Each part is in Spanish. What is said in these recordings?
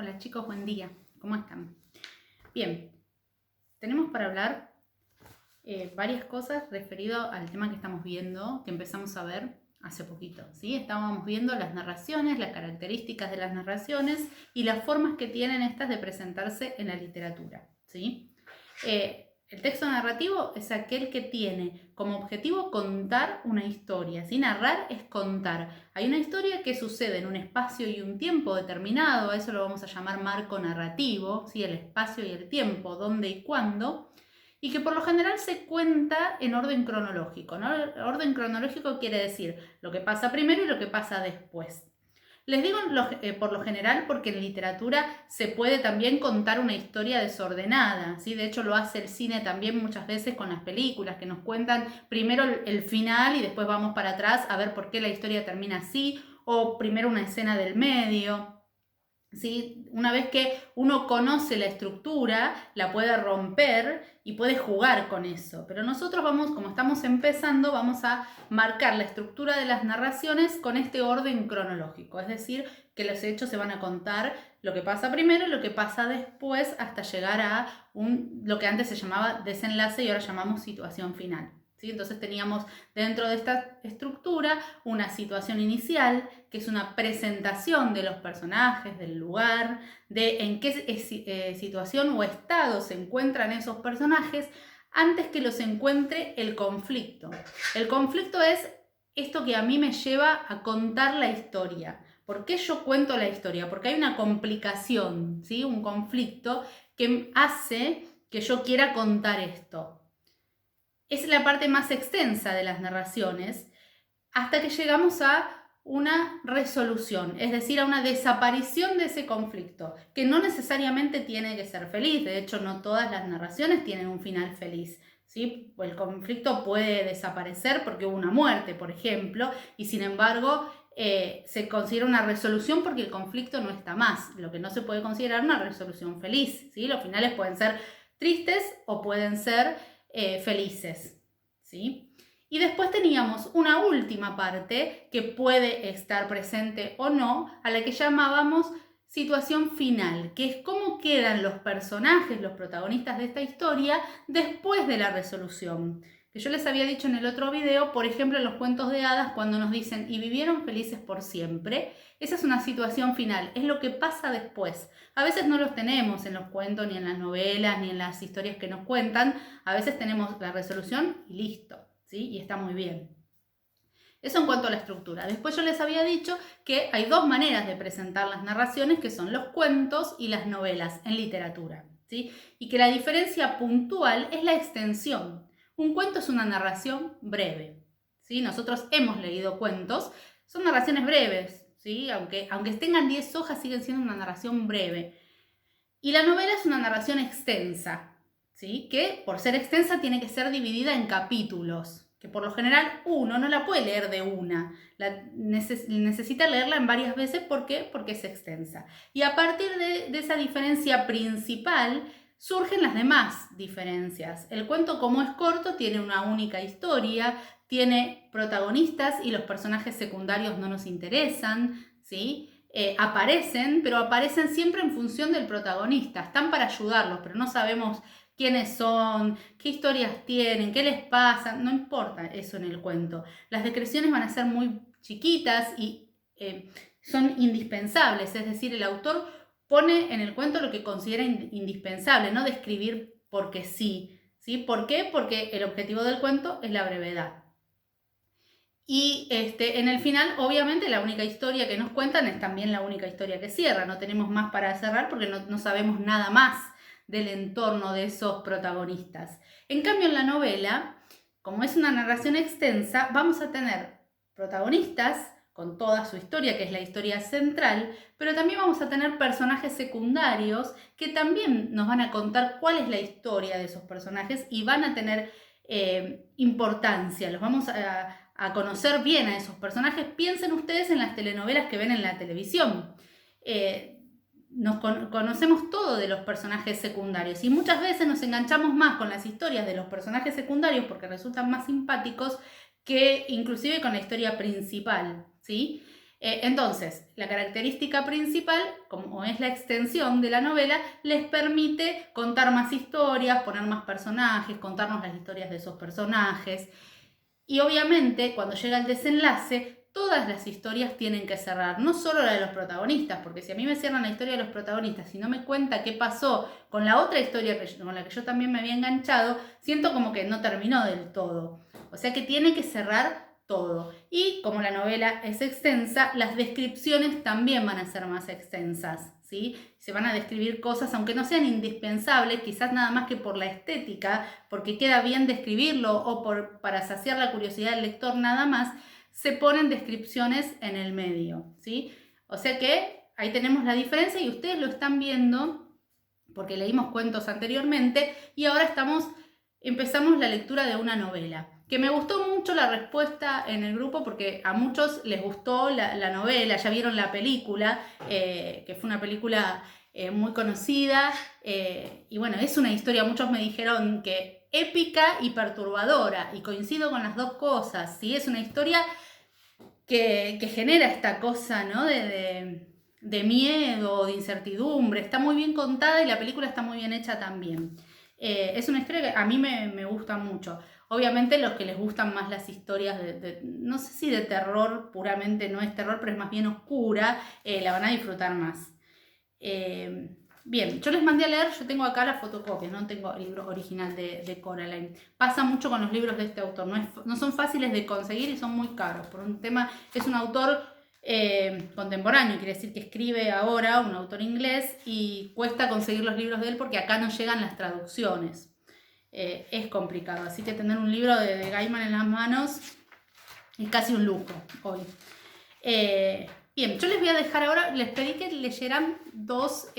Hola chicos, buen día. ¿Cómo están? Bien, tenemos para hablar varias cosas referido al tema que estamos viendo, que empezamos a ver hace poquito, ¿sí? Estábamos viendo las narraciones, las características de las narraciones y las formas que tienen estas de presentarse en la literatura, ¿sí? El texto narrativo es aquel que tiene como objetivo contar una historia, ¿sí? Narrar es contar. Hay una historia que sucede en un espacio y un tiempo determinado, a eso lo vamos a llamar marco narrativo, ¿sí? El espacio y el tiempo, dónde y cuándo, y que por lo general se cuenta en orden cronológico, ¿no? El orden cronológico quiere decir lo que pasa primero y lo que pasa después. Les digo por lo general porque en literatura se puede también contar una historia desordenada, ¿sí? De hecho lo hace el cine también muchas veces con las películas, que nos cuentan primero el final y después vamos para atrás a ver por qué la historia termina así, o primero una escena del medio. ¿Sí? Una vez que uno conoce la estructura, la puede romper y puede jugar con eso. Pero nosotros vamos, como estamos empezando, vamos a marcar la estructura de las narraciones con este orden cronológico. Es decir, que los hechos se van a contar lo que pasa primero y lo que pasa después hasta llegar a lo que antes se llamaba desenlace y ahora llamamos situación final. ¿Sí? Entonces teníamos dentro de esta estructura una situación inicial, que es una presentación de los personajes, del lugar, de en qué situación o estado se encuentran esos personajes antes que los encuentre el conflicto. El conflicto es esto que a mí me lleva a contar la historia. ¿Por qué yo cuento la historia? Porque hay una complicación, ¿sí? Un conflicto que hace que yo quiera contar esto. Es la parte más extensa de las narraciones hasta que llegamos a una resolución, es decir, a una desaparición de ese conflicto, que no necesariamente tiene que ser feliz. De hecho, no todas las narraciones tienen un final feliz, ¿sí? El conflicto puede desaparecer porque hubo una muerte, por ejemplo, y sin embargo se considera una resolución porque el conflicto no está más. Lo que no se puede considerar una resolución feliz, ¿sí? Los finales pueden ser tristes o pueden ser felices, ¿sí? Y después teníamos una última parte que puede estar presente o no, a la que llamábamos situación final, que es cómo quedan los personajes, los protagonistas de esta historia después de la resolución. Que yo les había dicho en el otro video, por ejemplo, en los cuentos de hadas, cuando nos dicen y vivieron felices por siempre, esa es una situación final, es lo que pasa después. A veces no los tenemos en los cuentos, ni en las novelas, ni en las historias que nos cuentan, a veces tenemos la resolución y listo. ¿Sí? Y está muy bien. Eso en cuanto a la estructura. Después yo les había dicho que hay dos maneras de presentar las narraciones, que son los cuentos y las novelas en literatura, ¿sí? Y que la diferencia puntual es la extensión. Un cuento es una narración breve, ¿sí? Nosotros hemos leído cuentos, son narraciones breves, ¿sí? Aunque tengan 10 hojas, siguen siendo una narración breve. Y la novela es una narración extensa, ¿sí? Que por ser extensa tiene que ser dividida en capítulos, que por lo general uno no la puede leer de una, necesita leerla en varias veces. ¿Por qué? Porque es extensa. Y a partir de esa diferencia principal surgen las demás diferencias. El cuento, como es corto, tiene una única historia, tiene protagonistas y los personajes secundarios no nos interesan, ¿sí? Aparecen, pero aparecen siempre en función del protagonista. Están para ayudarlos, pero no sabemos quiénes son, qué historias tienen, qué les pasa. No importa eso en el cuento. Las descripciones van a ser muy chiquitas y son indispensables. Es decir, el autor pone en el cuento lo que considera indispensable, no describir porque sí. ¿Sí? ¿Por qué? Porque el objetivo del cuento es la brevedad. Y en el final, obviamente, la única historia que nos cuentan es también la única historia que cierra. No tenemos más para cerrar porque no sabemos nada más del entorno de esos protagonistas. En cambio, en la novela, como es una narración extensa, vamos a tener protagonistas con toda su historia, que es la historia central, pero también vamos a tener personajes secundarios que también nos van a contar cuál es la historia de esos personajes y van a tener importancia. Los vamos a conocer bien a esos personajes. Piensen ustedes en las telenovelas que ven en la televisión. Conocemos todo de los personajes secundarios y muchas veces nos enganchamos más con las historias de los personajes secundarios porque resultan más simpáticos que inclusive con la historia principal, ¿sí? Entonces, la característica principal, como es la extensión de la novela, les permite contar más historias, poner más personajes, contarnos las historias de esos personajes. Y obviamente, cuando llega el desenlace, todas las historias tienen que cerrar, no solo la de los protagonistas, porque si a mí me cierran la historia de los protagonistas y no me cuenta qué pasó con la otra historia con la que yo también me había enganchado, siento como que no terminó del todo. O sea que tiene que cerrar todo. Y como la novela es extensa, las descripciones también van a ser más extensas, ¿sí? Se van a describir cosas, aunque no sean indispensables, quizás nada más que por la estética, porque queda bien describirlo o para saciar la curiosidad del lector nada más, se ponen descripciones en el medio, ¿sí? O sea que ahí tenemos la diferencia y ustedes lo están viendo porque leímos cuentos anteriormente y ahora empezamos la lectura de una novela. Que me gustó mucho la respuesta en el grupo porque a muchos les gustó la novela, ya vieron la película, que fue una película muy conocida, y bueno, es una historia, muchos me dijeron que épica y perturbadora, y coincido con las dos cosas, ¿sí? Es una historia que genera esta cosa, ¿no? De miedo, de incertidumbre, está muy bien contada y la película está muy bien hecha también. Es una historia que a mí me gusta mucho. Obviamente los que les gustan más las historias no sé si de terror, puramente no es terror, pero es más bien oscura, la van a disfrutar más. Bien, yo les mandé a leer, yo tengo acá las fotocopias, no tengo el libro original de Coraline. Pasa mucho con los libros de este autor, no son fáciles de conseguir y son muy caros. Por un tema, es un autor contemporáneo, quiere decir que escribe ahora, un autor inglés, y cuesta conseguir los libros de él porque acá no llegan las traducciones. Es complicado, así que tener un libro de Gaiman en las manos es casi un lujo hoy. Bien, yo les voy a dejar ahora, les pedí que leyeran dos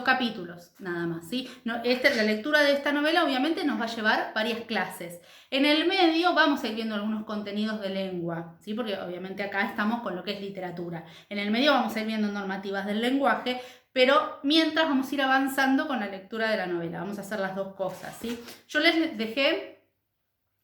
capítulos nada más, ¿sí? La lectura de esta novela obviamente nos va a llevar varias clases. En el medio vamos a ir viendo algunos contenidos de lengua, ¿sí? Porque obviamente acá estamos con lo que es literatura. En el medio vamos a ir viendo normativas del lenguaje, pero mientras vamos a ir avanzando con la lectura de la novela. Vamos a hacer las dos cosas, ¿sí? Yo les dejé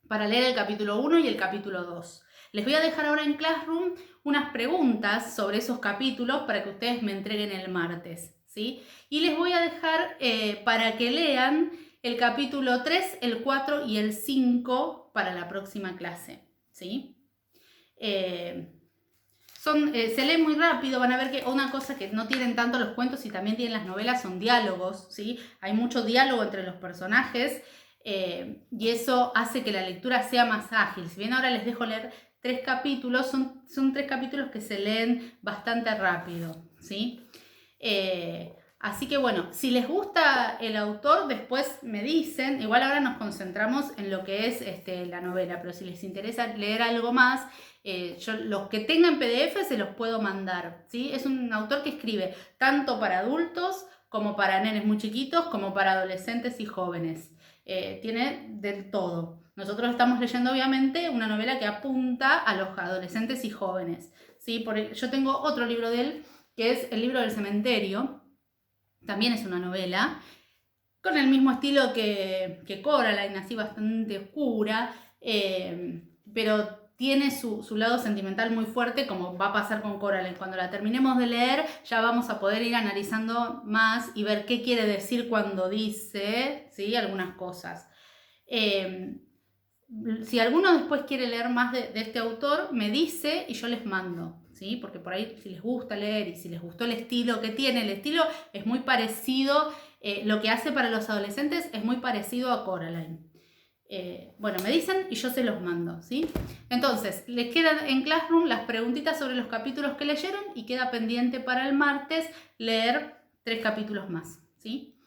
para leer el capítulo 1 y el capítulo 2. Les voy a dejar ahora en Classroom unas preguntas sobre esos capítulos para que ustedes me entreguen el martes, ¿sí? Y les voy a dejar para que lean el capítulo 3, el 4 y el 5 para la próxima clase, ¿sí? Se lee muy rápido, van a ver que una cosa que no tienen tanto los cuentos y también tienen las novelas son diálogos, ¿sí? Hay mucho diálogo entre los personajes y eso hace que la lectura sea más ágil. Si bien ahora les dejo leer 3 capítulos, son 3 capítulos que se leen bastante rápido, ¿sí? Así que bueno, si les gusta el autor, después me dicen, igual ahora nos concentramos en lo que es la novela, pero si les interesa leer algo más, los que tengan PDF se los puedo mandar, ¿sí? Es un autor que escribe tanto para adultos como para nenes muy chiquitos, como para adolescentes y jóvenes. Tiene del todo. Nosotros estamos leyendo obviamente una novela que apunta a los adolescentes y jóvenes, ¿sí? Yo tengo otro libro de él, que es El libro del cementerio, también es una novela, con el mismo estilo que Coraline, así bastante oscura, pero tiene su lado sentimental muy fuerte, como va a pasar con Coraline. Cuando la terminemos de leer, ya vamos a poder ir analizando más y ver qué quiere decir cuando dice, ¿sí? Algunas cosas. Si alguno después quiere leer más de este autor, me dice y yo les mando, ¿sí? Porque por ahí si les gusta leer y si les gustó el estilo que tiene, el estilo es muy parecido, lo que hace para los adolescentes es muy parecido a Coraline. Bueno, me dicen y yo se los mando, ¿sí? Entonces, les quedan en Classroom las preguntitas sobre los capítulos que leyeron y queda pendiente para el martes leer 3 capítulos más, ¿sí?